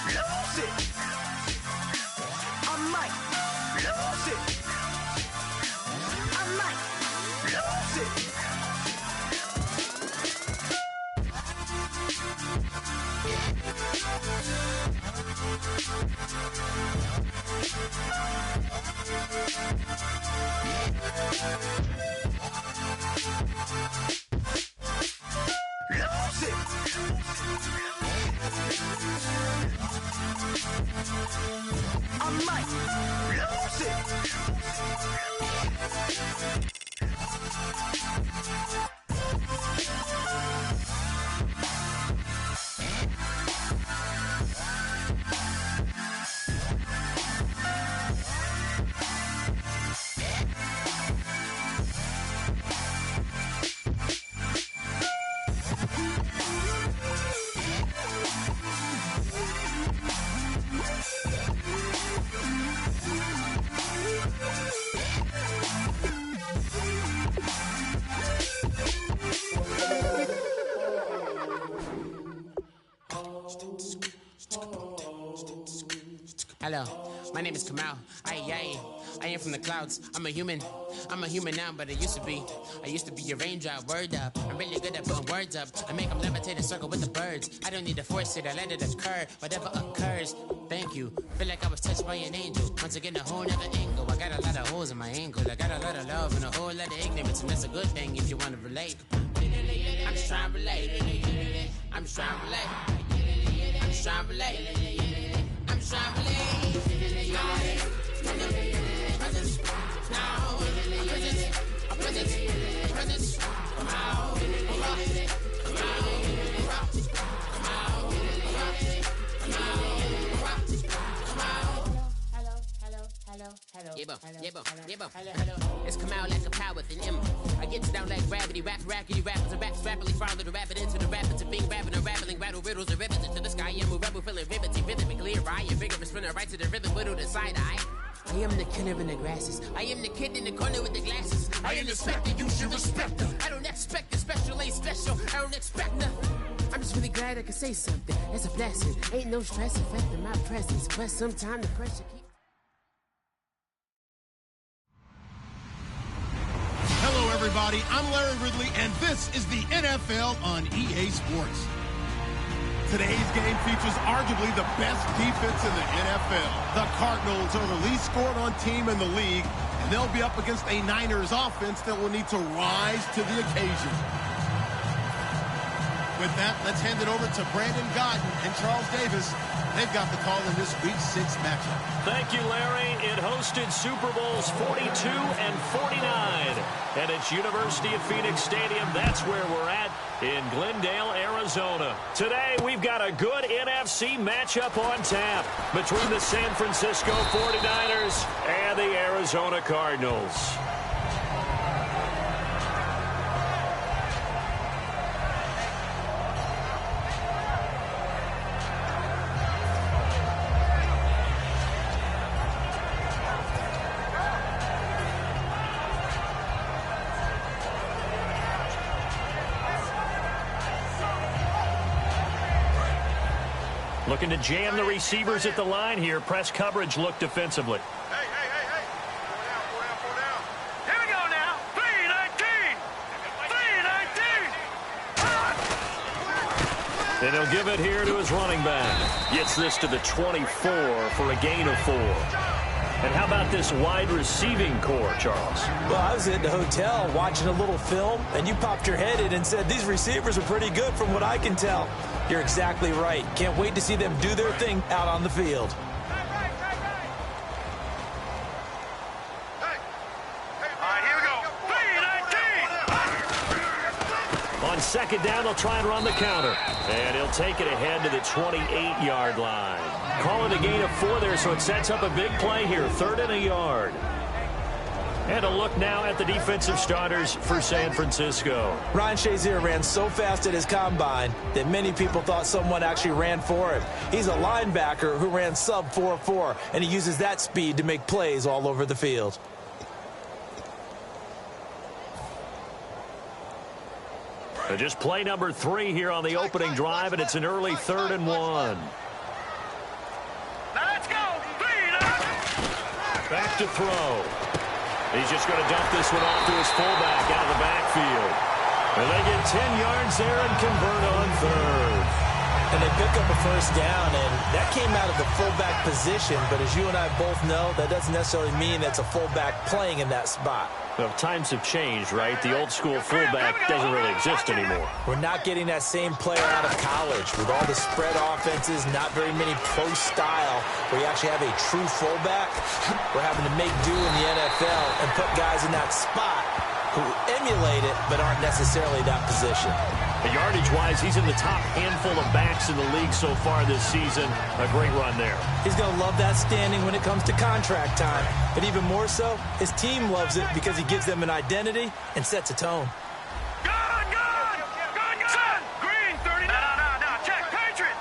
lose it. I might lose it. I might lose it. Lose it. I might lose it. Hello, my name is Kamal. I am from the clouds. I'm a human now, but I used to be your raindrop. Word up, I'm really good at putting words up. I make them levitate and circle with the birds. I don't need to force it, I let it occur. Whatever occurs, thank you. Feel like I was touched by an angel. Once again, a whole nother angle. I got a lot of holes in my angle. I got a lot of love and a whole lot of ignorance, and that's a good thing if you want to relate. I'm just trying to relate. I'm just trying to relate. I'm just trying to relate. I'm just trying to relate. It's come out like a power with an M. I get down like gravity, rackety rappers and raps rapidly follow the rapid into the rapids of being rapping and rattling, rattle riddles and rivets into the sky. I'm a rebel feeling rhythmically clear, eye and vigorous, spinning right to the rhythm, widow to side eye. I am the killer in the grasses. I am the kid in the corner with the glasses. I am the specter, you should respect them. I don't expect the special, ain't special. I don't expect nothing. I'm just really glad I can say something. That's a blessing. Ain't no stress affecting my presence, but sometimes the pressure keeps. Hello, everybody. I'm Larry Ridley, and this is the NFL on EA Sports. Today's game features arguably the best defense in the NFL. The Cardinals are the least scored on team in the league, and they'll be up against a Niners offense that will need to rise to the occasion. With that, let's hand it over to Brandon Godden and Charles Davis. They've got the call in this Week 6 matchup. Thank you, Larry. It hosted Super Bowls 42 and 49. And it's University of Phoenix Stadium. That's where we're at in Glendale, Arizona. Today, we've got a good NFC matchup on tap between the San Francisco 49ers and the Arizona Cardinals. Looking to jam the receivers at the line here. Press coverage look defensively. Hey. Four down. Here we go now. 3-19. 3-19. And he'll give it here to his running back. Gets this to the 24 for a gain of 4. And how about this wide receiving core, Charles? Well, I was at the hotel watching a little film, and you popped your head in and said, these receivers are pretty good from what I can tell. You're exactly right. Can't wait to see them do their thing out on the field. On second down, they'll try and run the counter. And he'll take it ahead to the 28-yard line. Call it a gain of 4 there, so it sets up a big play here. 3rd and a yard. And a look now at the defensive starters for San Francisco. Ryan Shazier ran so fast at his combine that many people thought someone actually ran for him. He's a linebacker who ran sub 4.4, and he uses that speed to make plays all over the field. Just play number 3 here on the opening drive, and it's an early 3rd and 1. Back to throw. He's just going to dump this one off to his fullback out of the backfield. And they get 10 yards there and convert on third. And they pick up a first down, and that came out of the fullback position. But as you and I both know, that doesn't necessarily mean it's a fullback playing in that spot. Well, times have changed, right? The old school fullback doesn't really exist anymore. We're not getting that same player out of college. With all the spread offenses, not very many pro style, where you actually have a true fullback. We're having to make do in the NFL and put guys in that spot who emulate it but aren't necessarily that position. Yardage-wise, he's in the top handful of backs in the league so far this season. A great run there. He's going to love that standing when it comes to contract time. But even more so, his team loves it because he gives them an identity and sets a tone. Green, 30. No, check. Patriot.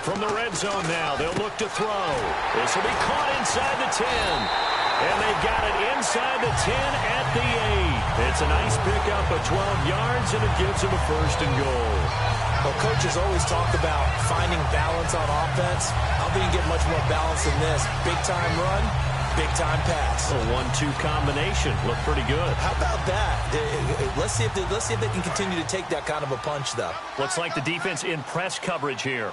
From the red zone now, they'll look to throw. This will be caught inside the 10. And they got it inside the 10 at the 8. It's a nice pickup of 12 yards, and it gives him a first and goal. Well, coaches always talk about finding balance on offense. How can you get much more balance than this? Big-time run, big-time pass. A 1-2 combination. Looked pretty good. How about that? Let's see if they can continue to take that kind of a punch, though. Looks like the defense in press coverage here.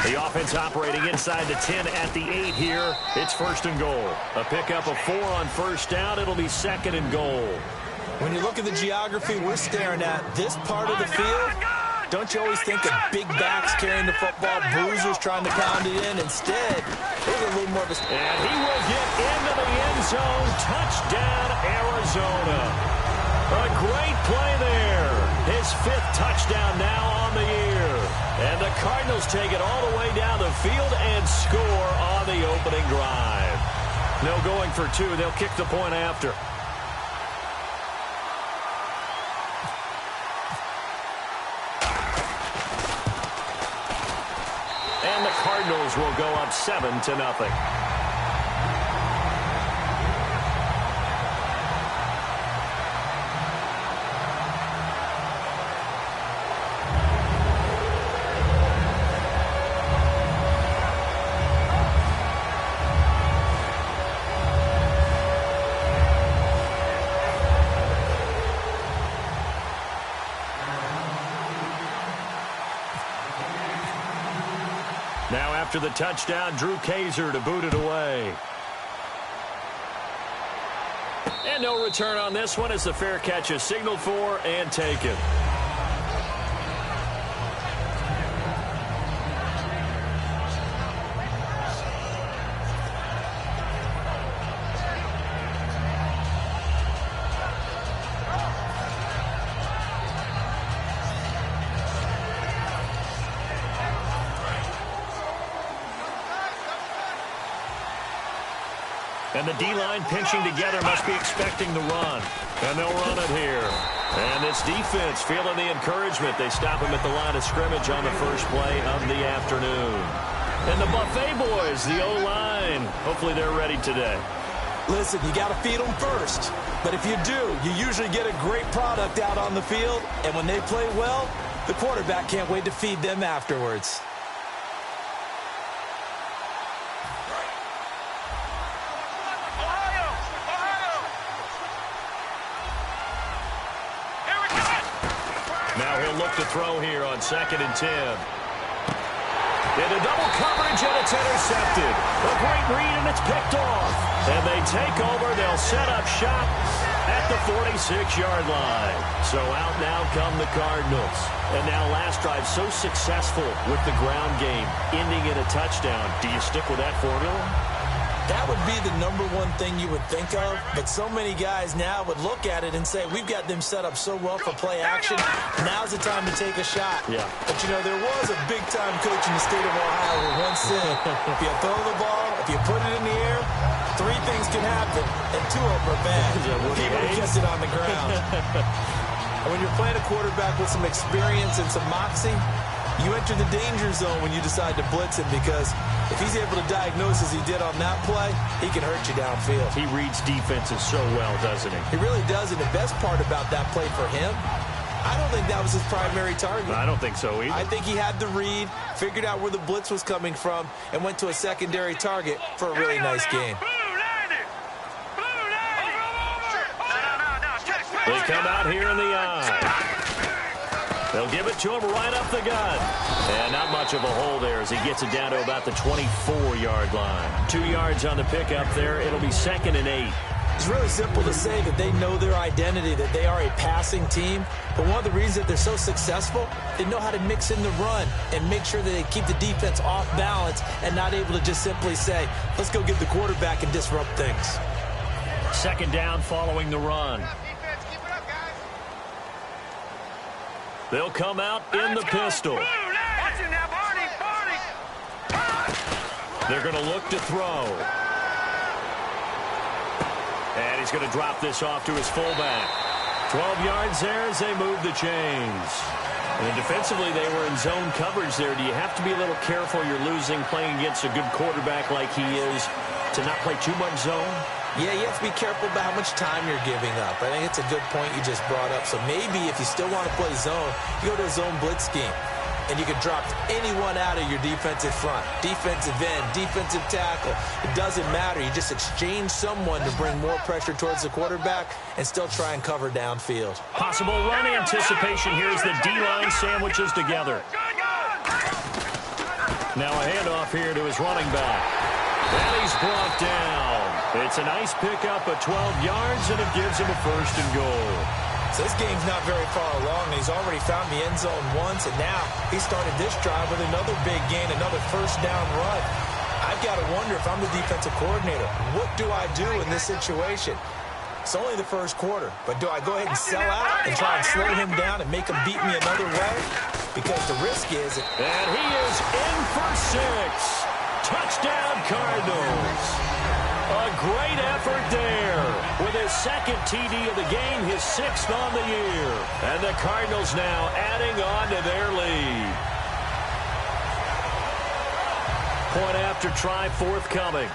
The offense operating inside the 10 at the 8 here. It's first and goal. A pickup of 4 on first down. It'll be second and goal. When you look at the geography we're staring at, this part of the field, don't you always think of big backs carrying the football, bruisers trying to pound it in? Instead, they get a little more of a... And he will get into the end zone. Touchdown, Arizona. A great play there. His 5th touchdown now on the year. And the Cardinals take it all the way down the field and score on the opening drive. No going for 2. They'll kick the point after. And the Cardinals will go up 7-0. Now after the touchdown, Drew Kaiser to boot it away. And no return on this one as the fair catch is signaled for and taken. And the D-line pinching together must be expecting the run. And they'll run it here. And this defense feeling the encouragement. They stop him at the line of scrimmage on the first play of the afternoon. And the Buffet boys, the O-line, hopefully they're ready today. Listen, you got to feed them first. But if you do, you usually get a great product out on the field. And when they play well, the quarterback can't wait to feed them afterwards. Now he'll look to throw here on 2nd and 10. Into double coverage, and it's intercepted. A great read, and it's picked off. And they take over. They'll set up shop at the 46-yard line. So out now come the Cardinals. And now last drive so successful with the ground game, ending in a touchdown. Do you stick with that formula? That would be the #1 thing you would think of, but so many guys now would look at it and say, we've got them set up so well for play action, now's the time to take a shot. Yeah. But, you know, there was a big-time coach in the state of Ohio who once said, if you throw the ball, if you put it in the air, 3 things can happen, and 2 of them are bad. People who kept it on the ground. And when you're playing a quarterback with some experience and some moxie, you enter the danger zone when you decide to blitz him, because if he's able to diagnose as he did on that play, he can hurt you downfield. He reads defenses so well, doesn't he? He really does, and the best part about that play for him I don't think that was his primary target. I don't think so either. I think he had the read, figured out where the blitz was coming from, and went to a secondary target for a really nice game. They come out here in the eye. They'll give it to him right up the gut. And not much of a hole there as he gets it down to about the 24-yard line. 2 yards on the pickup there. It'll be 2nd and 8. It's really simple to say that they know their identity, that they are a passing team. But one of the reasons that they're so successful, they know how to mix in the run and make sure that they keep the defense off balance and not able to just simply say, let's go get the quarterback and disrupt things. 2nd down following the run. They'll come out in the pistol. They're going to look to throw. And he's going to drop this off to his fullback. 12 yards there as they move the chains. And defensively, they were in zone coverage there. Do you have to be a little careful? You're losing playing against a good quarterback like he is to not play too much zone? Yeah, you have to be careful about how much time you're giving up. I think it's a good point you just brought up. So maybe if you still want to play zone, you go to a zone blitz scheme. And you can drop anyone out of your defensive front. Defensive end, defensive tackle. It doesn't matter. You just exchange someone to bring more pressure towards the quarterback and still try and cover downfield. Possible run anticipation here as the D-line sandwiches together. Now a handoff here to his running back. And he's brought down. It's a nice pickup of 12 yards, and it gives him a 1st and goal. So this game's not very far along. He's already found the end zone once, and now he started this drive with another big gain, another 1st down run. I've got to wonder if I'm the defensive coordinator, what do I do in this situation? It's only the 1st quarter, but do I go ahead and sell out and try and slow him down and make him beat me another way? Because the risk is... And he is in for 6. Touchdown, Cardinals. A great effort there with his 2nd TD of the game, his 6th on the year. And the Cardinals now adding on to their lead. Point after try forthcoming.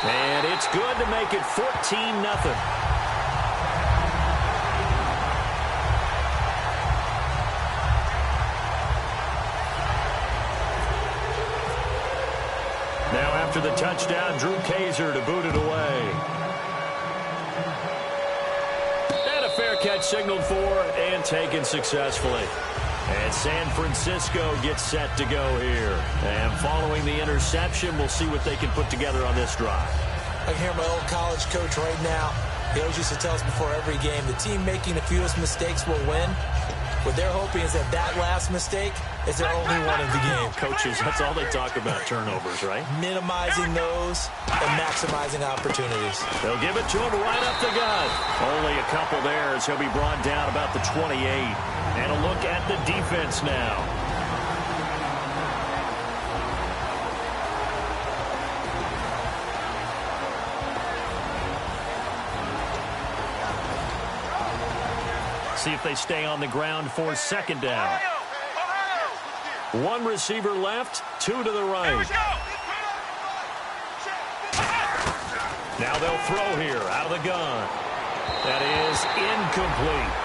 And it's good to make it 14-0. Now after the touchdown, Drew Kaiser to boot it away. And a fair catch signaled for and taken successfully. And San Francisco gets set to go here. And following the interception, we'll see what they can put together on this drive. I can hear my old college coach right now. He always used to tell us before every game, the team making the fewest mistakes will win. What they're hoping is that that last mistake is their only one of the game. Coaches, that's all they talk about, turnovers, right? Minimizing those and maximizing opportunities. They'll give it to him right up the gut. Only a couple there as he'll be brought down about the 28. And a look at the defense now. See if they stay on the ground for 2nd down. 1 receiver left, 2 to the right. Now they'll throw here out of the gun. That is incomplete.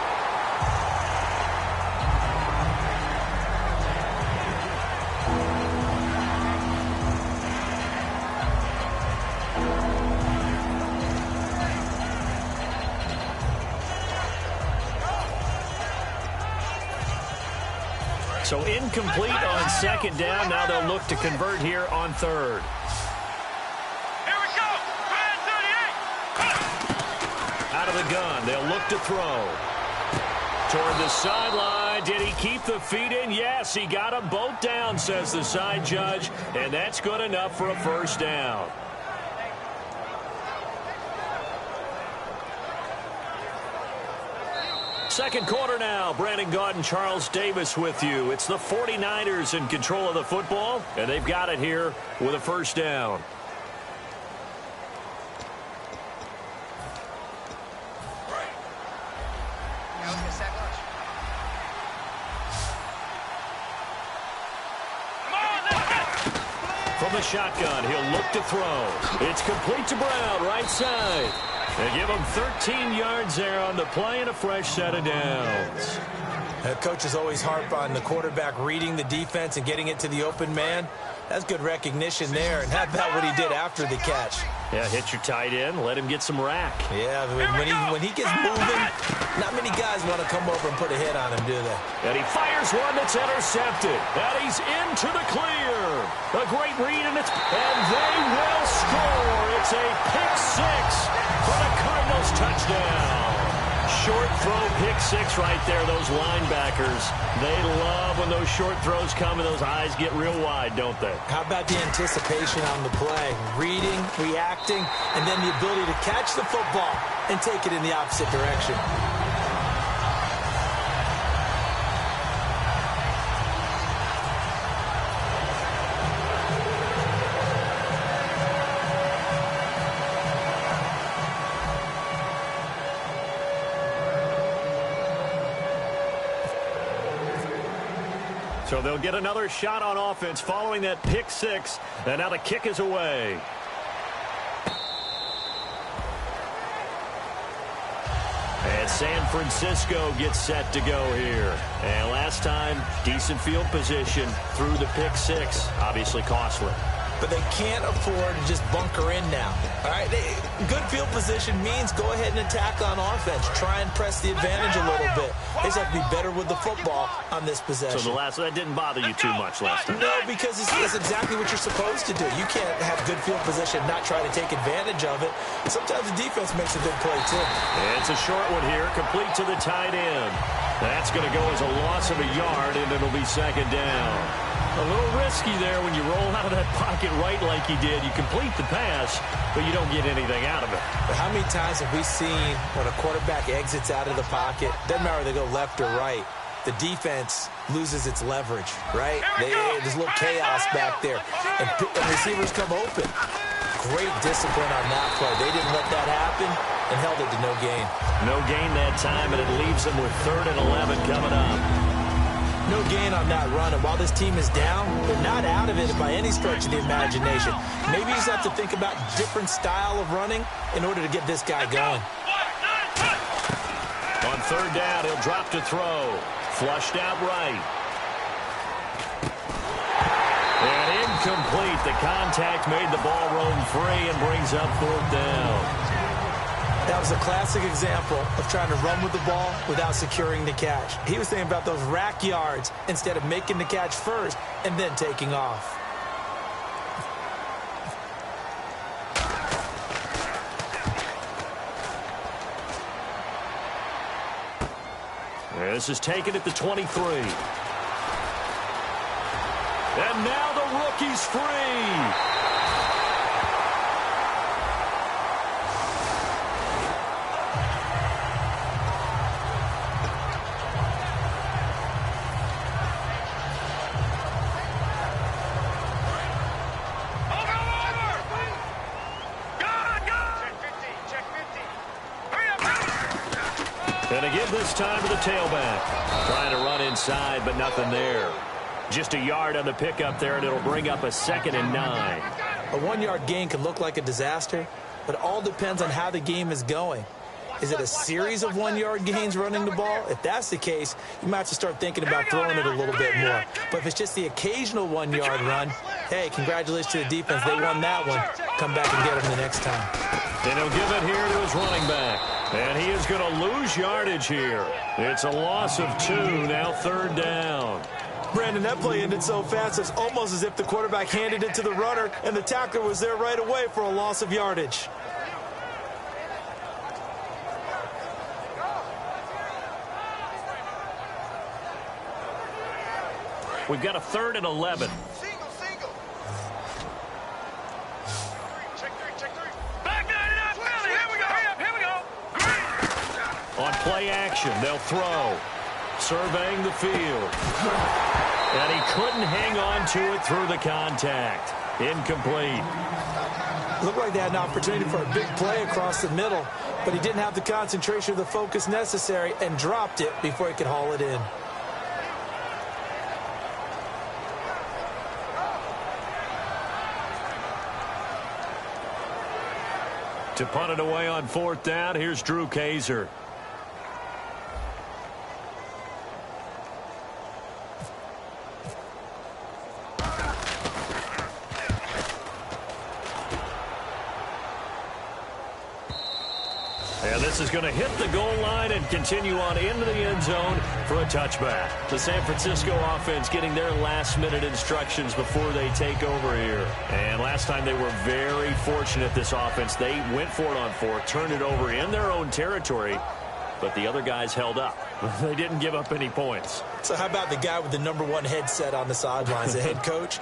So incomplete on 2nd down. Now they'll look to convert here on 3rd. Here we go. Out of the gun. They'll look to throw. Toward the sideline. Did he keep the feet in? Yes, he got them both down, says the side judge. And that's good enough for a 1st down. Second quarter now. Brandon Gaud and Charles Davis with you. It's the 49ers in control of the football, and they've got it here with a 1st down. From the shotgun. He'll look to throw. It's complete to Brown, right side. They give him 13 yards there on the play and a fresh set of downs. Coaches always harp on the quarterback reading the defense and getting it to the open man. That's good recognition there. And how about what he did after the catch? Yeah, hit your tight end, let him get some rack. Yeah, when he gets moving, not many guys want to come over and put a hit on him, do they? And he fires one that's intercepted. And he's into the clear. A great read, and they will score. It's a pick six for the Cardinals touchdown. Short throw, pick six right there. Those linebackers, they love when those short throws come and those eyes get real wide, don't they? How about the anticipation on the play? Reading, reacting, and then the ability to catch the football and take it in the opposite direction. So they'll get another shot on offense following that pick six. And now the kick is away. And San Francisco gets set to go here. And last time, decent field position through the pick six. Obviously costly. But they can't afford to just bunker in now. All right, good field position means go ahead and attack on offense. Try and press the advantage a little bit. They just have to be better with the football on this possession. So that didn't bother you too much last time? No, because it's exactly what you're supposed to do. You can't have good field position and not try to take advantage of it. Sometimes the defense makes a good play, too. It's a short one here, complete to the tight end. That's going to go as a loss of a yard, and it'll be second down. A little risky there when you roll out of that pocket right like he did. You complete the pass, but you don't get anything out of it. But how many times have we seen when a quarterback exits out of the pocket, doesn't matter whether they go left or right, the defense loses its leverage, right? There's a little chaos back there, and receivers come open. Great discipline on that play. They didn't let that happen and held it to no gain. No gain that time, and it leaves them with 3rd and 11 coming up. No gain on that run, and while this team is down, they're not out of it by any stretch of the imagination. Maybe you just have to think about different style of running in order to get this guy going. On 3rd down, he'll drop to throw. Flushed out right. And incomplete. The contact made the ball roam free and brings up 4th down. That was a classic example of trying to run with the ball without securing the catch. He was thinking about those rack yards instead of making the catch first and then taking off. This is taken at the 23. And now the rookie's free. And again this time to the tailback. Trying to run inside, but nothing there. Just a yard on the pickup there, and it'll bring up a 2nd and 9. A 1-yard gain can look like a disaster, but it all depends on how the game is going. Is it a series of 1-yard gains running the ball? If that's the case, you might have to start thinking about throwing it a little bit more. But if it's just the occasional 1-yard run, hey, congratulations to the defense. They won that one. Come back and get them the next time. And he'll give it here to his running back. And he is going to lose yardage here. It's a loss of 2, now 3rd down. Brandon, that play ended so fast, it's almost as if the quarterback handed it to the runner, and the tackler was there right away for a loss of yardage. We've got a 3rd and 11. Single. Check three. Back 99, here we go. On play action, they'll throw. Surveying the field. And he couldn't hang on to it through the contact. Incomplete. Looked like they had an opportunity for a big play across the middle, but he didn't have the concentration or the focus necessary and dropped it before he could haul it in. To punt it away on 4th down, here's Drew Kaiser. And this is going to hit the goal line and continue on into the end zone for a touchback. The San Francisco offense getting their last-minute instructions before they take over here. And last time they were very fortunate, this offense. They went for it on 4th, turned it over in their own territory, but the other guys held up. They didn't give up any points. So how about the guy with the #1 headset on the sidelines, the head coach?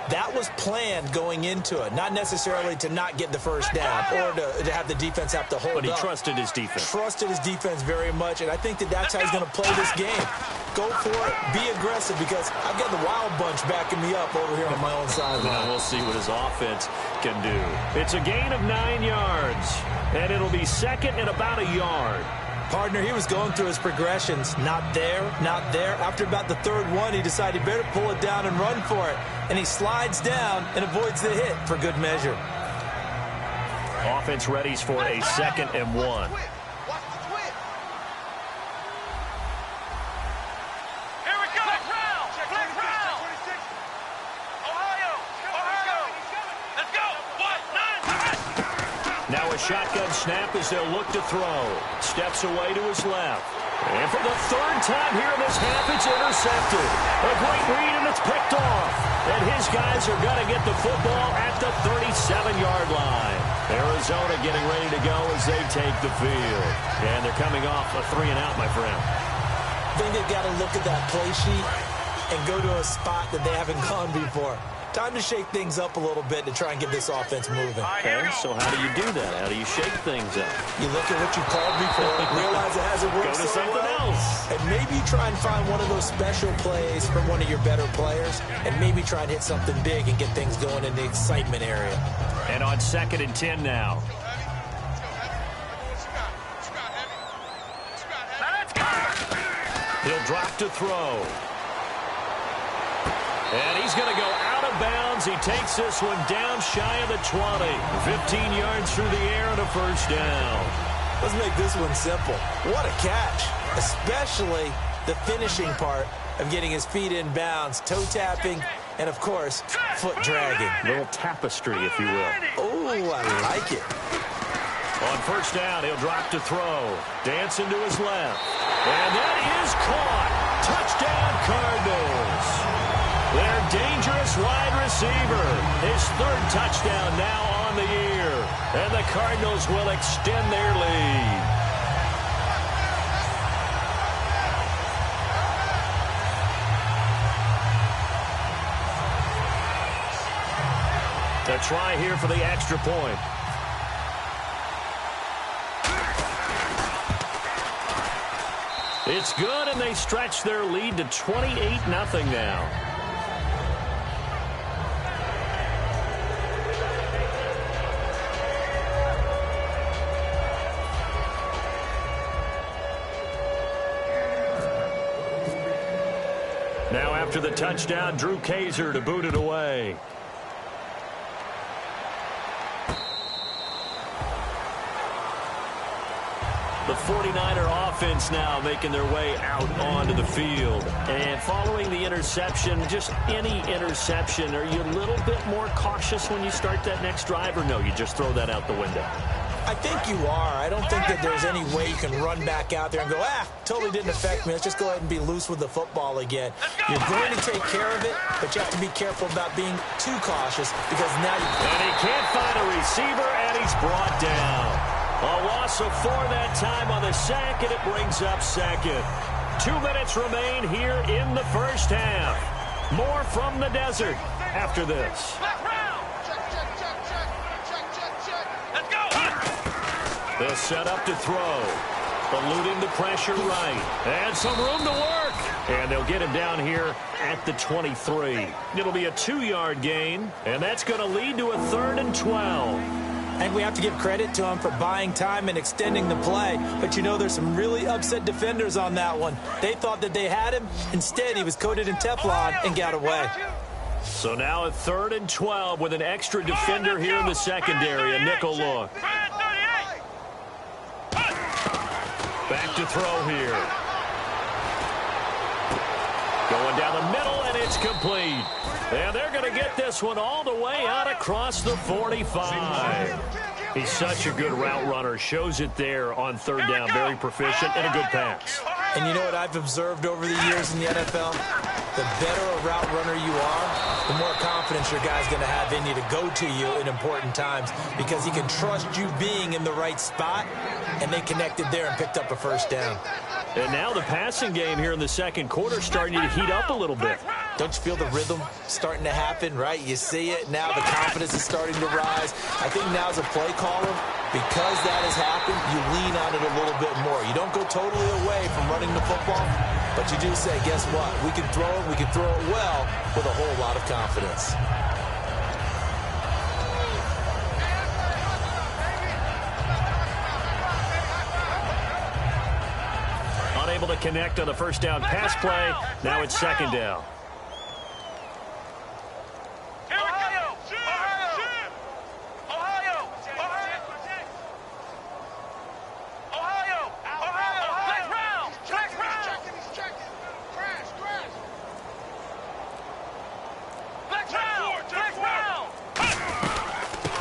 That was planned going into it, not necessarily to not get the first down or to have the defense have to hold up. But he trusted his defense. Trusted his defense very much, and I think that's how he's going to play this game. Go for it, be aggressive, because I've got the wild bunch backing me up over here on my own sideline. Now we'll see what his offense can do. It's a gain of 9 yards, and it'll be 2nd and about a yard. Partner, he was going through his progressions. Not there, not there. After about the 3rd one, he decided he better pull it down and run for it. And he slides down and avoids the hit for good measure. Offense readies for a 2nd and 1. Now a shotgun snap as they'll look to throw. Steps away to his left. And for the 3rd time here in this half, it's intercepted. A great read, and it's picked off. And his guys are going to get the football at the 37-yard line. Arizona getting ready to go as they take the field. And they're coming off a 3-and-out, my friend. I think they've got to look at that play sheet and go to a spot that they haven't gone before. Time to shake things up a little bit to try and get this offense moving. Okay, so how do you do that? How do you shake things up? You look at what you called before, realize it hasn't worked Go to so something well, else. and maybe try and find one of those special plays from one of your better players, and maybe try and hit something big and get things going in the excitement area. And on 2nd and 10 now. He'll drop to throw. And he's going to go out of bounds. He takes this one down shy of the 20. 15 yards through the air and a 1st down. Let's make this one simple. What a catch, especially the finishing part of getting his feet in bounds, toe tapping, and, of course, foot dragging. A little tapestry, if you will. Oh, I like it. On 1st down, he'll drop to throw. Dancing to his left. And that is caught. Touchdown, Cardinals. Their dangerous wide receiver. His 3rd touchdown now on the year. And the Cardinals will extend their lead. A try here for the extra point. It's good, and they stretch their lead to 28-0 now. Now after the touchdown, Drew Kaiser to boot it away. The 49er offense now making their way out onto the field. And following the interception, just any interception, are you a little bit more cautious when you start that next drive, or no, you just throw that out the window? I think you are. I don't think that there's any way you can run back out there and go, totally didn't affect me. Let's just go ahead and be loose with the football again. You're going to take care of it, but you have to be careful about being too cautious, because now you... And he can't find a receiver, and he's brought down. A loss of 4 that time on the sack, and it brings up 2nd. 2 minutes remain here in the 1st half. More from the desert after this. They'll set up to throw. Eluding the pressure right. And some room to work. And they'll get him down here at the 23. It'll be a 2-yard gain, and that's going to lead to a 3rd and 12. And we have to give credit to him for buying time and extending the play. But, you know, there's some really upset defenders on that one. They thought that they had him. Instead, he was coated in Teflon and got away. So now a 3rd and 12 with an extra defender here in the secondary, a nickel look. Back to throw here. Going down the middle, and it's complete. And they're going to get this one all the way out across the 45. He's such a good route runner. Shows it there on third down. Very proficient and a good pass. And you know what I've observed over the years in the NFL? The better a route runner you are, the more confidence your guy's going to have in you to go to you in important times because he can trust you being in the right spot, and they connected there and picked up a first down. And now the passing game here in the second quarter starting to heat up a little bit. Don't you feel the rhythm starting to happen, right? You see it. Now the confidence is starting to rise. I think now as a play caller, because that has happened, you lean on it a little bit more. You don't go totally away from running the football, but you do say, guess what? We can throw it. We can throw it well with a whole lot of confidence. Unable to connect on the first down pass play. Now it's second down.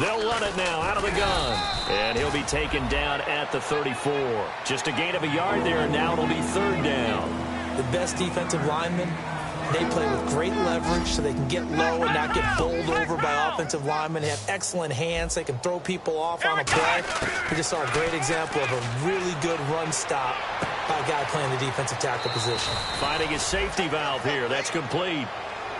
They'll run it now out of the gun. And he'll be taken down at the 34. Just a gain of a yard there, and now it'll be third down. The best defensive linemen, they play with great leverage so they can get low and not get bowled over by offensive linemen. They have excellent hands. They can throw people off on a play. We just saw a great example of a really good run stop by a guy playing the defensive tackle position. Finding his safety valve here. That's complete.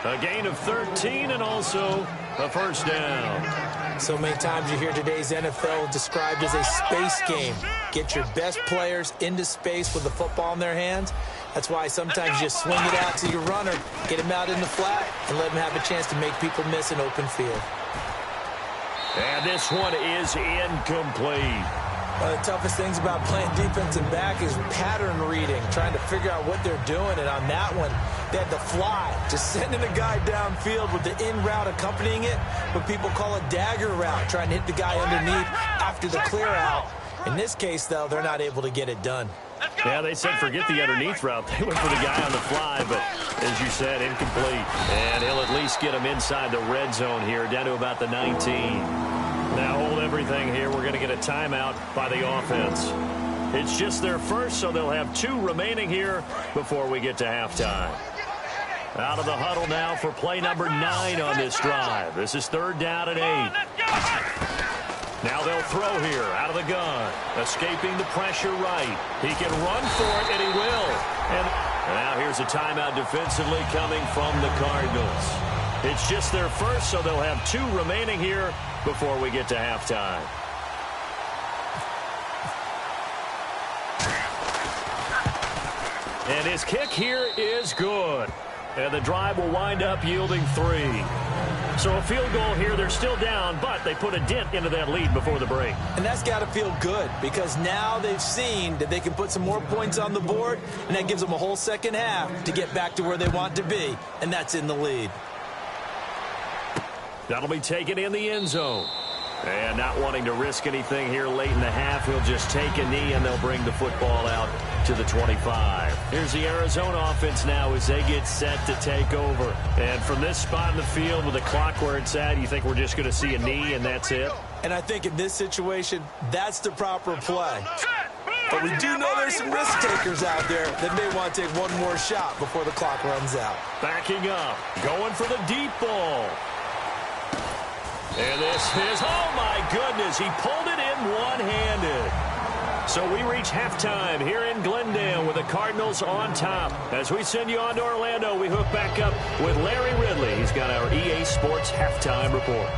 A gain of 13 and also a first down. So many times you hear today's NFL described as a space game. Get your best players into space with the football in their hands. That's why sometimes you just swing it out to your runner, get him out in the flat, and let him have a chance to make people miss an open field. And this one is incomplete. One of the toughest things about playing defensive back is pattern reading, trying to figure out what they're doing. And on that one, they had the fly, just sending a guy downfield with the in route accompanying it, what people call a dagger route, trying to hit the guy underneath after the clear out. In this case, though, they're not able to get it done. Yeah, they said forget the underneath route. They went for the guy on the fly, but as you said, incomplete. And he'll at least get him inside the red zone here, down to about the 19. Now hold everything here. We're going to get a timeout by the offense. It's just their first, so they'll have 2 remaining here before we get to halftime. Out of the huddle now for play number 9 on this drive. This is third down and 8. Now they'll throw here out of the gun. Escaping the pressure right. He can run for it, and he will. And now here's a timeout defensively coming from the Cardinals. It's just their first, so they'll have 2 remaining here before we get to halftime. And his kick here is good. And the drive will wind up yielding 3. So a field goal here. They're still down, but they put a dent into that lead before the break. And that's got to feel good because now they've seen that they can put some more points on the board, and that gives them a whole second half to get back to where they want to be, and that's in the lead. That'll be taken in the end zone. And not wanting to risk anything here late in the half, he'll just take a knee, and they'll bring the football out to the 25. Here's the Arizona offense now as they get set to take over. And from this spot in the field with the clock where it's at, you think we're just going to see a knee and that's it? And I think in this situation, that's the proper play. But we do know there's some risk takers out there that may want to take one more shot before the clock runs out. Backing up, going for the deep ball. And this is, oh my goodness, he pulled it in one-handed. So we reach halftime here in Glendale with the Cardinals on top. As we send you on to Orlando, we hook back up with Larry Ridley. He's got our EA Sports halftime report.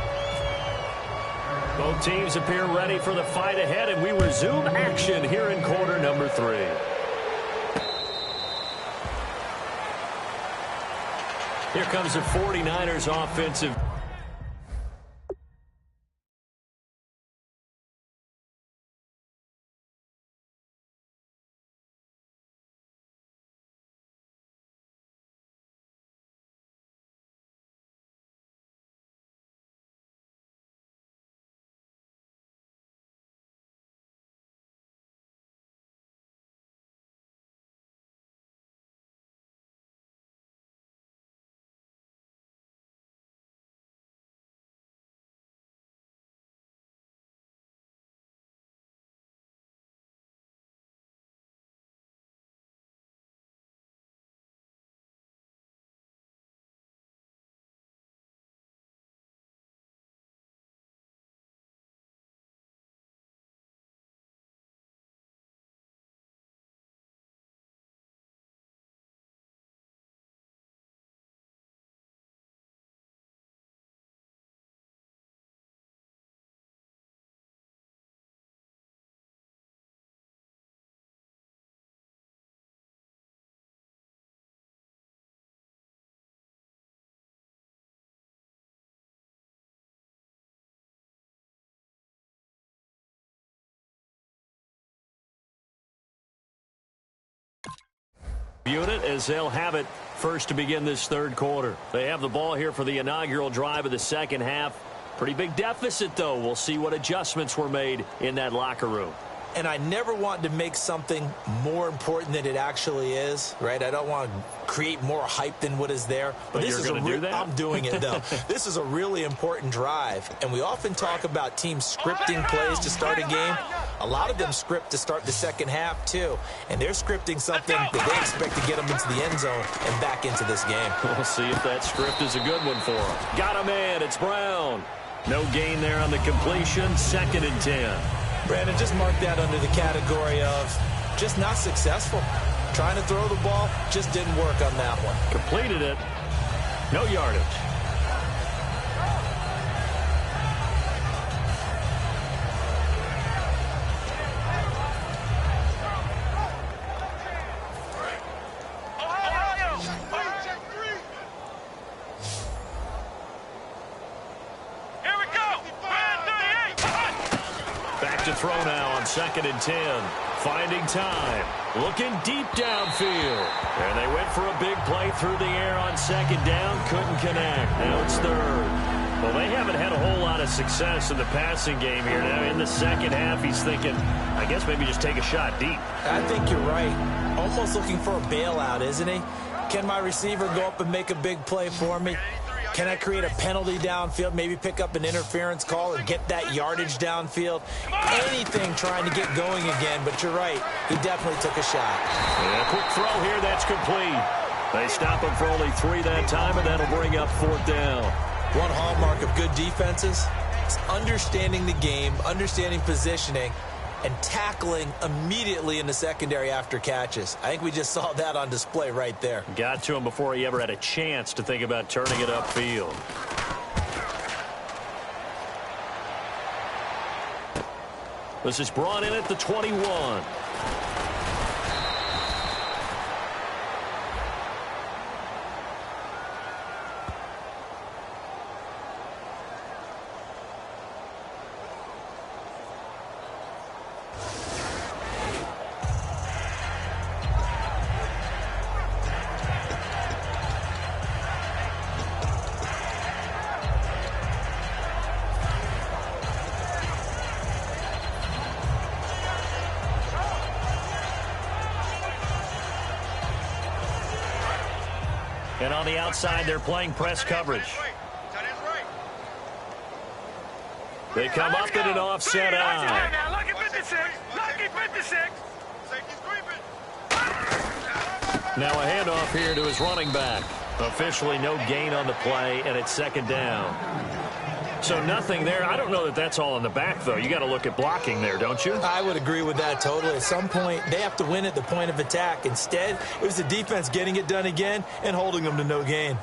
Both teams appear ready for the fight ahead, and we resume action here in quarter number 3. Here comes the 49ers offensive unit as they'll have it first to begin this third quarter. They have the ball here for the inaugural drive of the second half. Pretty big deficit, though. We'll see what adjustments were made in that locker room. And I never want to make something more important than it actually is, right? I don't want to create more hype than what is there. But this you're going to do that? I'm doing it, though. This is a really important drive. And we often talk about teams scripting plays to start a game. A lot of them script to start the second half, too. And they're scripting something that they expect to get them into the end zone and back into this game. We'll see if that script is a good one for them. Got him in. It's Brown. No gain there on the completion. 2nd and 10. Brandon, just mark that under the category of just not successful. Trying to throw the ball just didn't work on that one. Completed it. No yardage. Throw now on 2nd and 10. Finding time. Looking deep downfield. And they went for a big play through the air on 2nd down. Couldn't connect. Now it's 3rd. Well, they haven't had a whole lot of success in the passing game here. Now in the second half, he's thinking, I guess maybe just take a shot deep. I think you're right. Almost looking for a bailout, isn't he? Can my receiver go up and make a big play for me? Can I create a penalty downfield, maybe pick up an interference call or get that yardage downfield? Anything trying to get going again, but you're right. He definitely took a shot. And a quick throw here, that's complete. They stop him for only 3 that time, and that'll bring up 4th down. One hallmark of good defenses is understanding the game, understanding positioning, and tackling immediately in the secondary after catches. I think we just saw that on display right there. Got to him before he ever had a chance to think about turning it upfield. This is brought in at the 21. And on the outside, they're playing press coverage. They come up in an offset eye. Now a handoff here to his running back. Officially no gain on the play, and it's 2nd down. So nothing there. I don't know that that's all in the back, though. You got to look at blocking there, don't you? I would agree with that totally. At some point, they have to win at the point of attack. Instead, it was the defense getting it done again and holding them to no gain.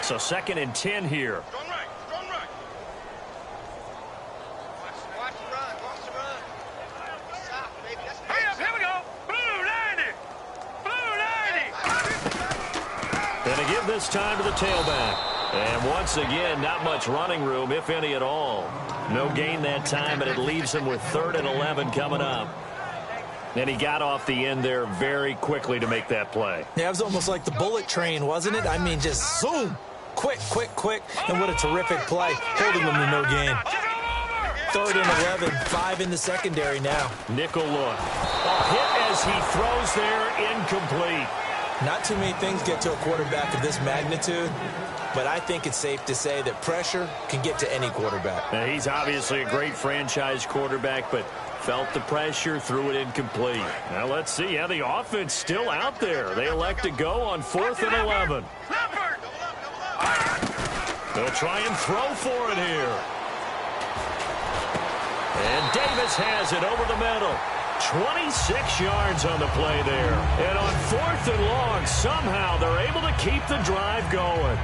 So 2nd and 10 here. And to give this time to the tailback. And once again, not much running room, if any at all. No gain that time, and it leaves him with 3rd and 11 coming up. And he got off the end there very quickly to make that play. Yeah, it was almost like the bullet train, wasn't it? I mean, just zoom. Quick, quick, quick. And what a terrific play, holding them to no gain. 3rd and 11, 5 in the secondary now. Nickel look. A hit as he throws there, incomplete. Not too many things get to a quarterback of this magnitude, but I think it's safe to say that pressure can get to any quarterback. Now, he's obviously a great franchise quarterback, but felt the pressure, threw it incomplete. Now let's see how the offense still out there. They elect to go on 4th and 11. They'll try and throw for it here. And Davis has it over the middle. 26 yards on the play there. And on 4th and long, somehow they're able to keep the drive going.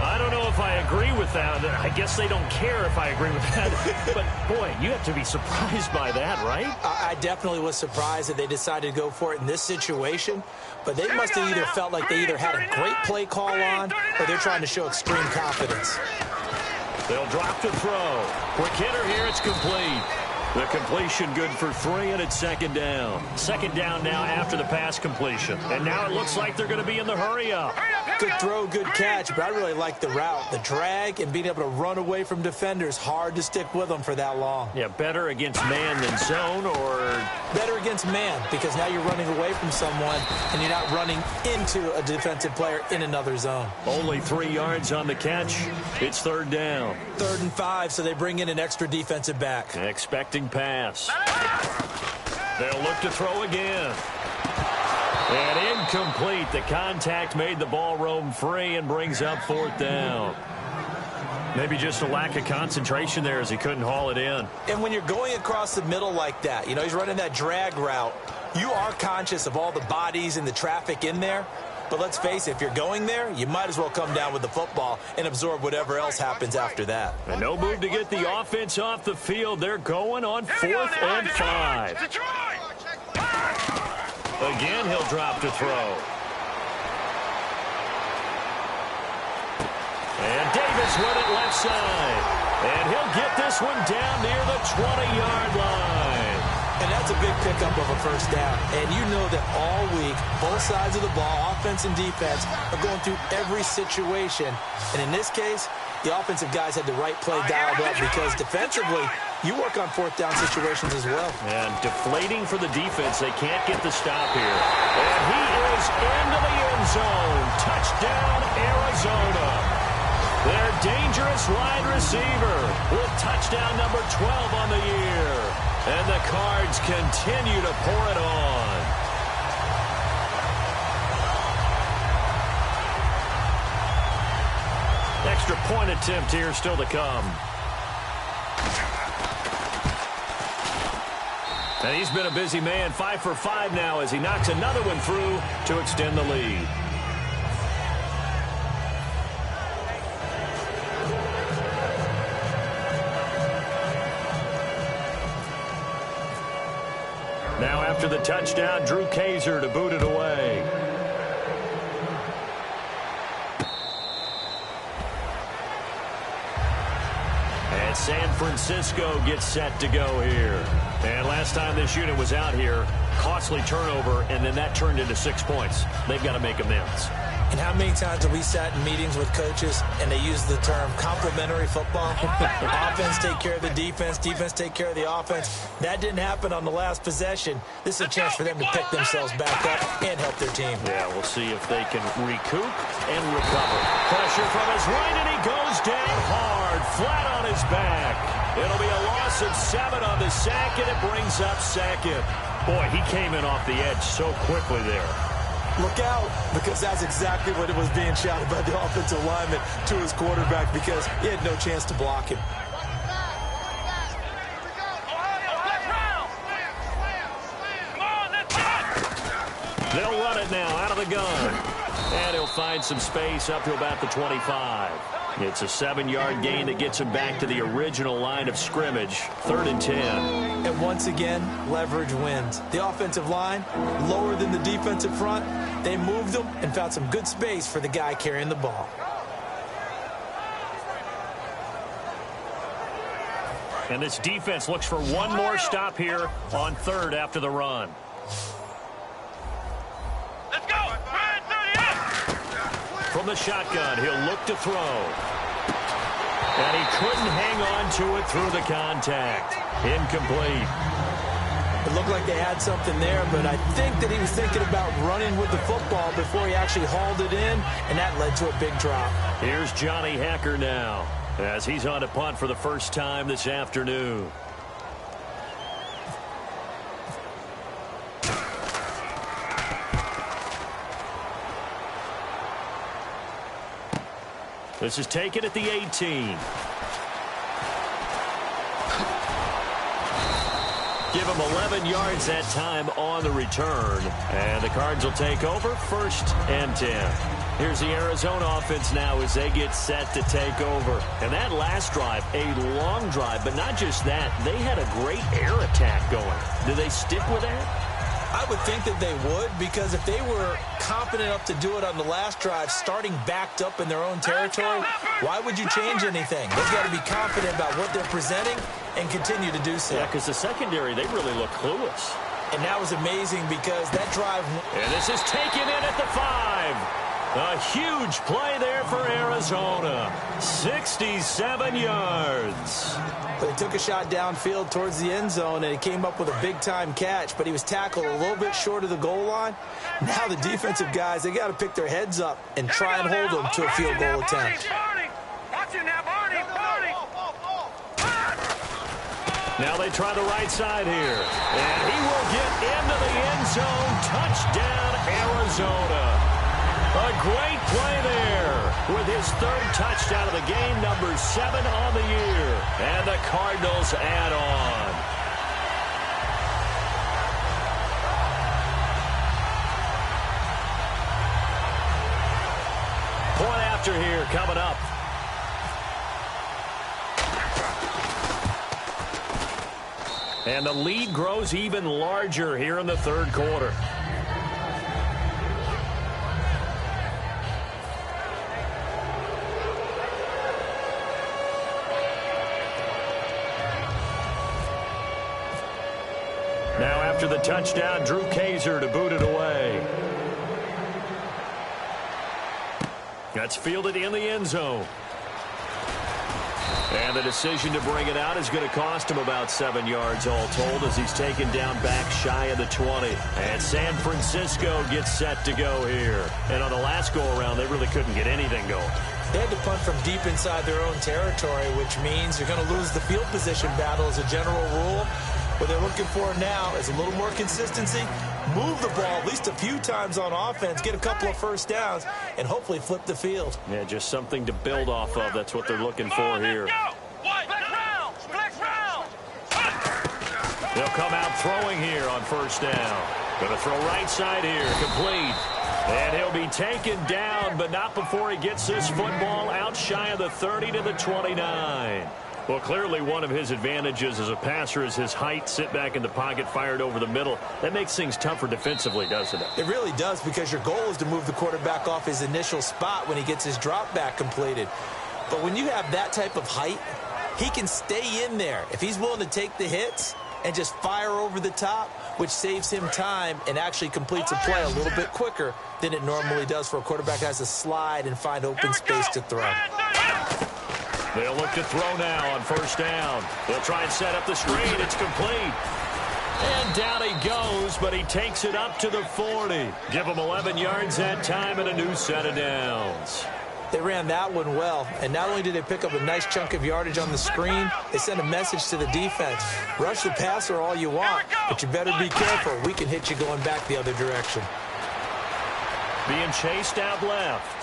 I don't know if I agree with that. I guess they don't care if I agree with that. But, boy, you have to be surprised by that, right? I definitely was surprised that they decided to go for it in this situation. But they must have either felt like they either had a great play call on or they're trying to show extreme confidence. They'll drop to throw. Quick hitter here. It's complete. The completion good for 3, and it's second down. Second down now after the pass completion. And now it looks like they're going to be in the hurry-up. Good throw, good catch, but I really like the route. The drag and being able to run away from defenders. Hard to stick with them for that long. Yeah, better against man than zone, or? Better against man, because now you're running away from someone and you're not running into a defensive player in another zone. Only 3 yards on the catch. It's third down. 3rd and 5, so they bring in an extra defensive back. Expecting pass. They'll look to throw again. And incomplete. The contact made the ball roam free and brings up 4th down. Maybe just a lack of concentration there as he couldn't haul it in. And when you're going across the middle like that, you know, he's running that drag route, you are conscious of all the bodies and the traffic in there. But let's face it, if you're going there, you might as well come down with the football and absorb whatever else happens after that. And no move to get the offense off the field. They're going on 4th and 5. Again, he'll drop to throw. And Davis with it left side. And he'll get this one down near the 20-yard line. And that's a big pickup of a first down. And you know that all week, both sides of the ball, offense and defense, are going through every situation. And in this case, the offensive guys had the right play dialed up because defensively, you work on 4th down situations as well. And deflating for the defense. They can't get the stop here. And he is into the end zone. Touchdown, Arizona. Their dangerous wide receiver with touchdown number 12 on the year. And the Cards continue to pour it on. Extra point attempt here still to come. And he's been a busy man, 5 for 5 now as he knocks another one through to extend the lead. Now after the touchdown, Drew Kaiser to boot it away. And San Francisco gets set to go here. And last time this unit was out here, costly turnover, and then that turned into 6 points. They've got to make amends. And how many times have we sat in meetings with coaches and they use the term complementary football? Offense take care of the defense, defense take care of the offense. That didn't happen on the last possession. This is a chance for them to pick themselves back up and help their team. Yeah, we'll see if they can recoup and recover. Pressure from his right, and he goes down hard, flat on his back. It'll be a loss of 7 on the sack, and it brings up 2nd. Boy, he came in off the edge so quickly there. Look out, because that's exactly what it was being shouted by the offensive lineman to his quarterback because he had no chance to block him. They'll run it now out of the gun. And he'll find some space up to about the 25. It's a 7-yard gain that gets him back to the original line of scrimmage. 3rd and 10. And once again, leverage wins. The offensive line, lower than the defensive front, they moved them and found some good space for the guy carrying the ball. And this defense looks for one more stop here on 3rd after the run. Let's go! Ryan, 30 up! From the shotgun, he'll look to throw. And he couldn't hang on to it through the contact. Incomplete. It looked like they had something there, but I think that he was thinking about running with the football before he actually hauled it in, and that led to a big drop. Here's Johnny Hacker now as he's on a punt for the first time this afternoon. This is taken at the 18. Give him 11 yards that time on the return. And the Cards will take over 1st and 10. Here's the Arizona offense now as they get set to take over. And that last drive, a long drive, but not just that. They had a great air attack going. Do they stick with that? I would think that they would, because if they were confident enough to do it on the last drive, starting backed up in their own territory, why would you change anything? They've got to be confident about what they're presenting and continue to do so. Yeah, because the secondary, they really look clueless. And that was amazing because that drive... And this is taken in at the 5. A huge play there for Arizona. 67 yards. But he took a shot downfield towards the end zone, and he came up with a big-time catch, but he was tackled a little bit short of the goal line. Now the defensive guys, they got to pick their heads up and try and hold them to a field goal attempt. Now they try the right side here. And he will get into the end zone. Touchdown, Arizona. A great play there with his 3rd touchdown of the game, number 7 on the year. And the Cardinals add on. Point after here coming up. And the lead grows even larger here in the 3rd quarter. Now after the touchdown, Drew Kaiser to boot it away. That's fielded in the end zone. And the decision to bring it out is going to cost him about 7 yards all told as he's taken down back shy of the 20. And San Francisco gets set to go here. And on the last go-around, they really couldn't get anything going. They had to punt from deep inside their own territory, which means you're going to lose the field position battle as a general rule. What they're looking for now is a little more consistency, move the ball at least a few times on offense, get a couple of first downs, and hopefully flip the field. Yeah, just something to build off of. That's what they're looking for here. They'll come out throwing here on first down. Going to throw right side here, complete. And he'll be taken down, but not before he gets this football out shy of the 30 to the 29. Well, clearly one of his advantages as a passer is his height, sit back in the pocket, fired over the middle. That makes things tougher defensively, doesn't it? It really does, because your goal is to move the quarterback off his initial spot when he gets his drop back completed. But when you have that type of height, he can stay in there if he's willing to take the hits and just fire over the top, which saves him time and actually completes a play a little bit quicker than it normally does for a quarterback who has to slide and find open space to throw. They'll look to throw now on first down. They'll try and set up the screen. It's complete. And down he goes, but he takes it up to the 40. Give him 11 yards that time and a new set of downs. They ran that one well, and not only did they pick up a nice chunk of yardage on the screen, they sent a message to the defense. Rush the passer all you want, but you better be careful. We can hit you going back the other direction. Being chased out left.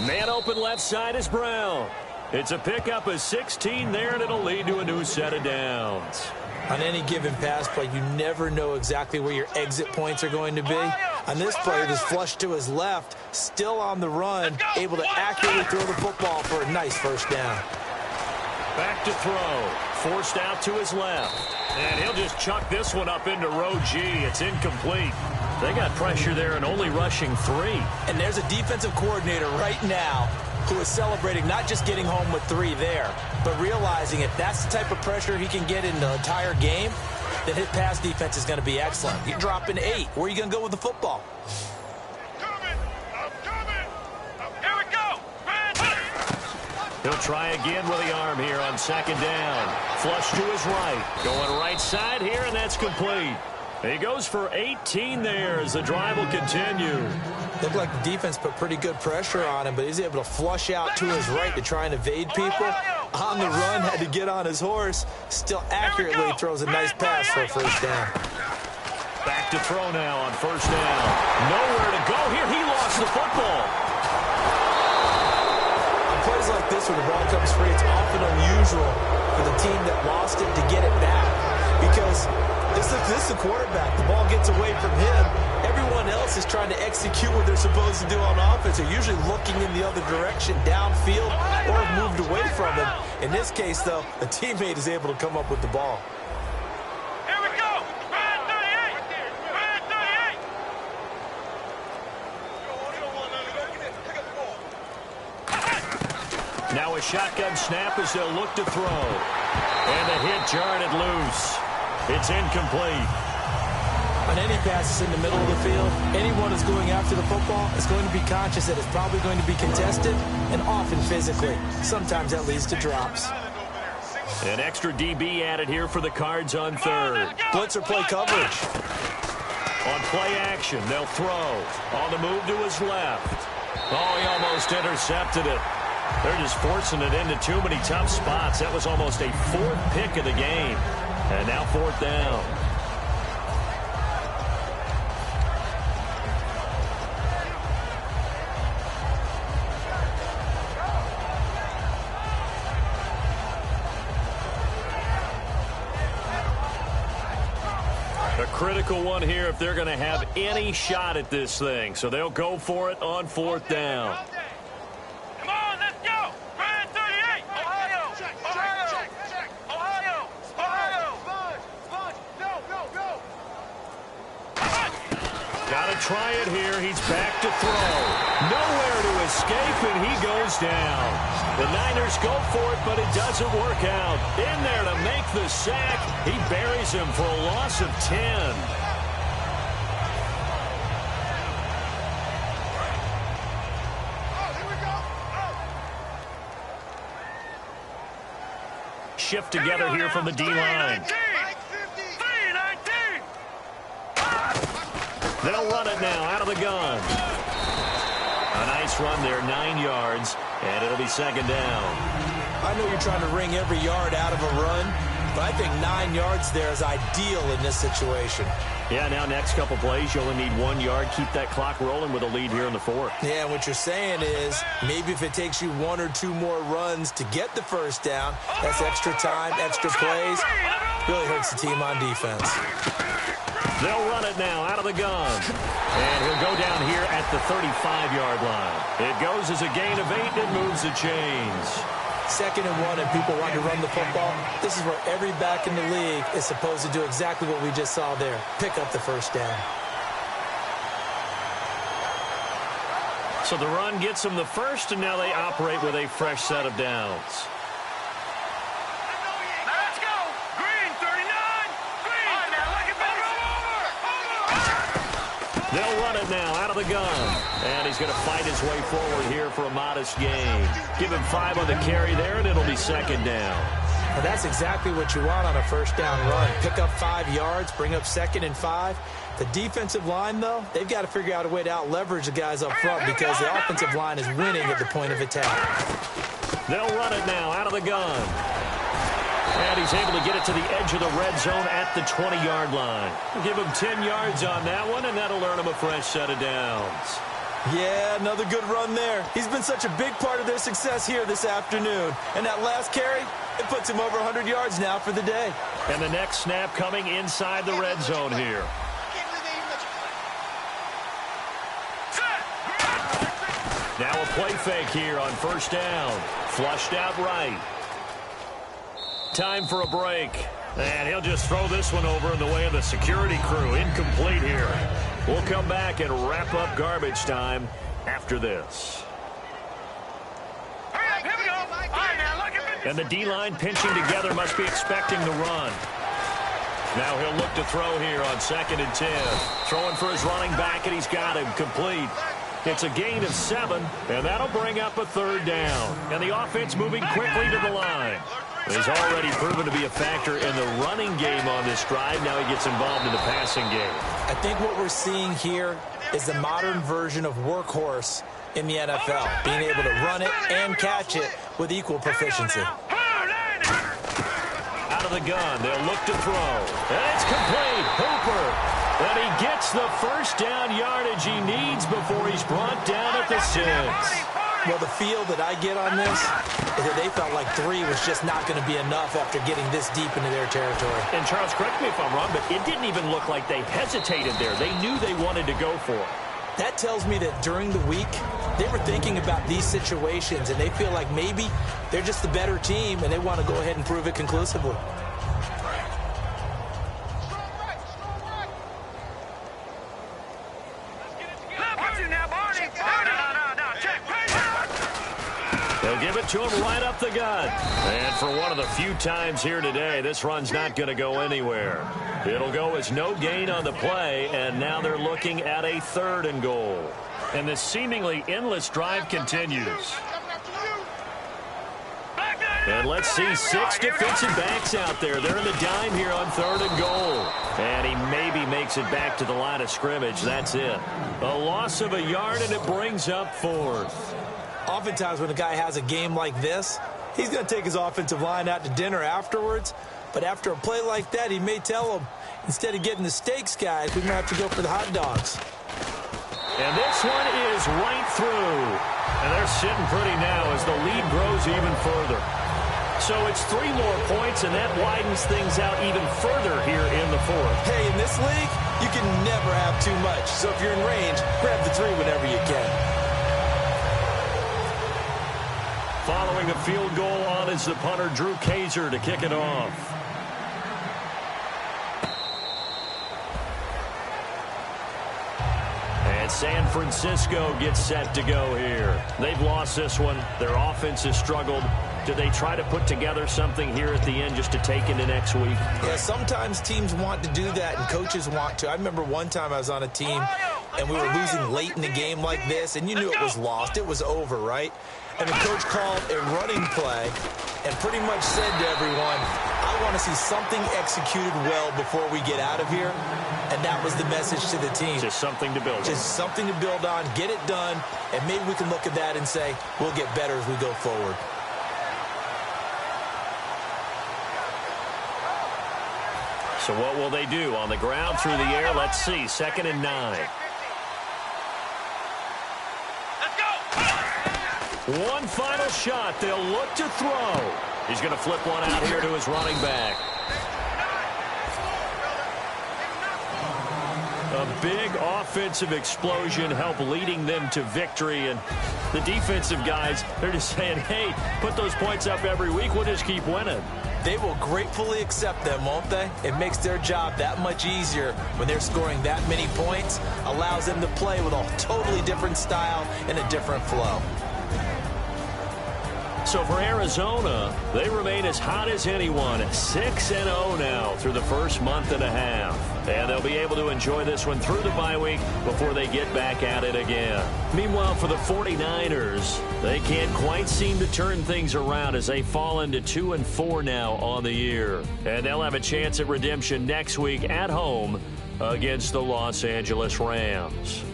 Man open left side is Brown. It's a pickup of 16 there, and it'll lead to a new set of downs. On any given pass play, you never know exactly where your exit points are going to be. On this play, it was flushed to his left, still on the run, able to accurately throw the football for a nice first down. Back to throw. Forced out to his left. And he'll just chuck this one up into row G. It's incomplete. They got pressure there and only rushing 3. And there's a defensive coordinator right now who is celebrating not just getting home with 3 there, but realizing if that's the type of pressure he can get in the entire game, then his pass defense is going to be excellent. You're dropping 8. Where are you going to go with the football? Here we go. He'll try again with the arm here on second down. Flush to his right. Going right side here, and that's complete. He goes for 18 there as the drive will continue. Looked like the defense put pretty good pressure on him, but he's able to flush out to his right to try and evade people. On the run, had to get on his horse. Still accurately throws a nice pass for a first down. Back to throw now on first down. Nowhere to go here. He lost the football. On plays like this where the ball comes free, it's often unusual for the team that lost it to get it back. Because this is the quarterback. The ball gets away from him. Everyone else is trying to execute what they're supposed to do on offense. They're usually looking in the other direction, downfield, or have moved away from him. In this case, though, a teammate is able to come up with the ball. Here we go. Red 38. Red 38. Now a shotgun snap as they'll look to throw. And the hit jarred it loose. It's incomplete. On any passes in the middle of the field, anyone who's going after the football is going to be conscious that it's probably going to be contested and often physically. Sometimes that leads to drops. An extra DB added here for the Cards on third. Blitzer play coverage. On play action, they'll throw. On the move to his left. Oh, he almost intercepted it. They're just forcing it into too many tough spots. That was almost a fourth pick of the game. And now fourth down. A critical one here if they're going to have any shot at this thing. So they'll go for it on fourth down. Come on, let's go. Brand 38. Ohio. Ohio. Ohio. Ohio. Go. Got to try it here. He's back to throw. Nowhere to escape, and he goes down. The Niners go for it, but it doesn't work out. In there to make the sack. He buries him for a loss of 10. Shift together here from the D-line. They'll run it now out of the gun. A nice run there, 9 yards, and it'll be second down. I know you're trying to wring every yard out of a run, but I think 9 yards there is ideal in this situation. Yeah, now next couple plays, you only need 1 yard. Keep that clock rolling with a lead here in the fourth. Yeah, what you're saying is maybe if it takes you 1 or 2 more runs to get the first down, that's extra time, extra plays. Really hurts the team on defense. They'll run it now out of the gun. And he'll go down here at the 35-yard line. It goes as a gain of 8 and moves the chains. 2nd and 1 and people want to run the football. This is where every back in the league is supposed to do exactly what we just saw there. Pick up the first down. So the run gets them the first, and now they operate with a fresh set of downs. They'll run it now out of the gun. And he's going to fight his way forward here for a modest gain. Give him 5 on the carry there, and it'll be second down. Well, that's exactly what you want on a first down run. Pick up 5 yards, bring up 2nd and 5. The defensive line, though, they've got to figure out a way to out-leverage the guys up front because the offensive line is winning at the point of attack. They'll run it now out of the gun. And he's able to get it to the edge of the red zone at the 20-yard line. Give him 10 yards on that one, and that'll earn him a fresh set of downs. Yeah, another good run there. He's been such a big part of their success here this afternoon. And that last carry, it puts him over 100 yards now for the day. And the next snap coming inside the red zone here. Now a play fake here on first down. Flushed out right. Time for a break. And he'll just throw this one over in the way of the security crew. Incomplete here. We'll come back and wrap up garbage time after this. And the D-line pinching together must be expecting the run. Now he'll look to throw here on 2nd and 10. Throwing for his running back, and he's got him complete. It's a gain of 7, and that'll bring up a third down. And the offense moving quickly to the line. He's already proven to be a factor in the running game on this drive. Now he gets involved in the passing game. I think what we're seeing here is the modern version of workhorse in the NFL, being able to run it and catch it with equal proficiency. Out of the gun, they'll look to throw. And it's complete. Hooper. And he gets the first down yardage he needs before he's brought down at the 6. Well, the feel that I get on this is that they felt like 3 was just not going to be enough after getting this deep into their territory. And Charles, correct me if I'm wrong, but it didn't even look like they hesitated there. They knew they wanted to go for it. That tells me that during the week, they were thinking about these situations, and they feel like maybe they're just the better team, and they want to go ahead and prove it conclusively. They'll give it to him right up the gut. And for one of the few times here today, this run's not going to go anywhere. It'll go as no gain on the play, and now they're looking at a 3rd and goal. And this seemingly endless drive continues. And let's see 6 defensive backs out there. They're in the dime here on 3rd and goal. And he maybe makes it back to the line of scrimmage. That's it. A loss of a yard, and it brings up 4th. Oftentimes when a guy has a game like this, he's going to take his offensive line out to dinner afterwards. But after a play like that, he may tell them, instead of getting the steaks, guys, we might have to go for the hot dogs. And this one is right through. And they're sitting pretty now as the lead grows even further. So it's 3 more points, and that widens things out even further here in the 4th. Hey, in this league, you can never have too much. So if you're in range, grab the 3 whenever you can. Following a field goal on is the punter, Drew Kaiser, to kick it off. And San Francisco gets set to go here. They've lost this one. Their offense has struggled. Do they try to put together something here at the end just to take into next week? Yeah, sometimes teams want to do that and coaches want to. I remember one time I was on a team and we were losing late in the game like this, and you knew it was lost. It was over, right? And the coach called a running play and pretty much said to everyone, I want to see something executed well before we get out of here. And that was the message to the team. Just something to build on. Just something to build on, get it done, and maybe we can look at that and say, we'll get better as we go forward. So what will they do? On the ground, through the air, let's see. 2nd and 9. One final shot. They'll look to throw. He's going to flip one out here to his running back. A big offensive explosion helped leading them to victory. And the defensive guys, they're just saying, hey, put those points up every week. We'll just keep winning. They will gratefully accept them, won't they? It makes their job that much easier when they're scoring that many points. Allows them to play with a totally different style and a different flow. So for Arizona, they remain as hot as anyone, 6-0 now through the first month and a half. And they'll be able to enjoy this one through the bye week before they get back at it again. Meanwhile, for the 49ers, they can't quite seem to turn things around as they fall into 2-4 now on the year. And they'll have a chance at redemption next week at home against the Los Angeles Rams.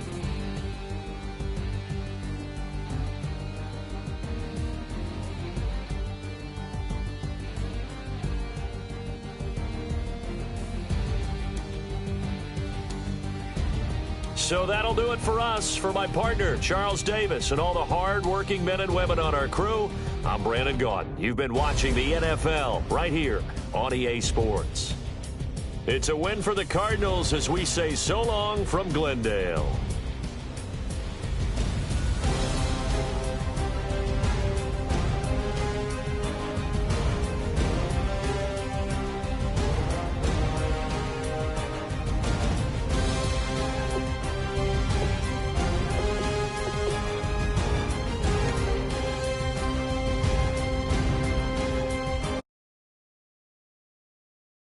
So that'll do it for us. For my partner, Charles Davis, and all the hard-working men and women on our crew, I'm Brandon Gaudin. You've been watching the NFL right here on EA Sports. It's a win for the Cardinals as we say so long from Glendale.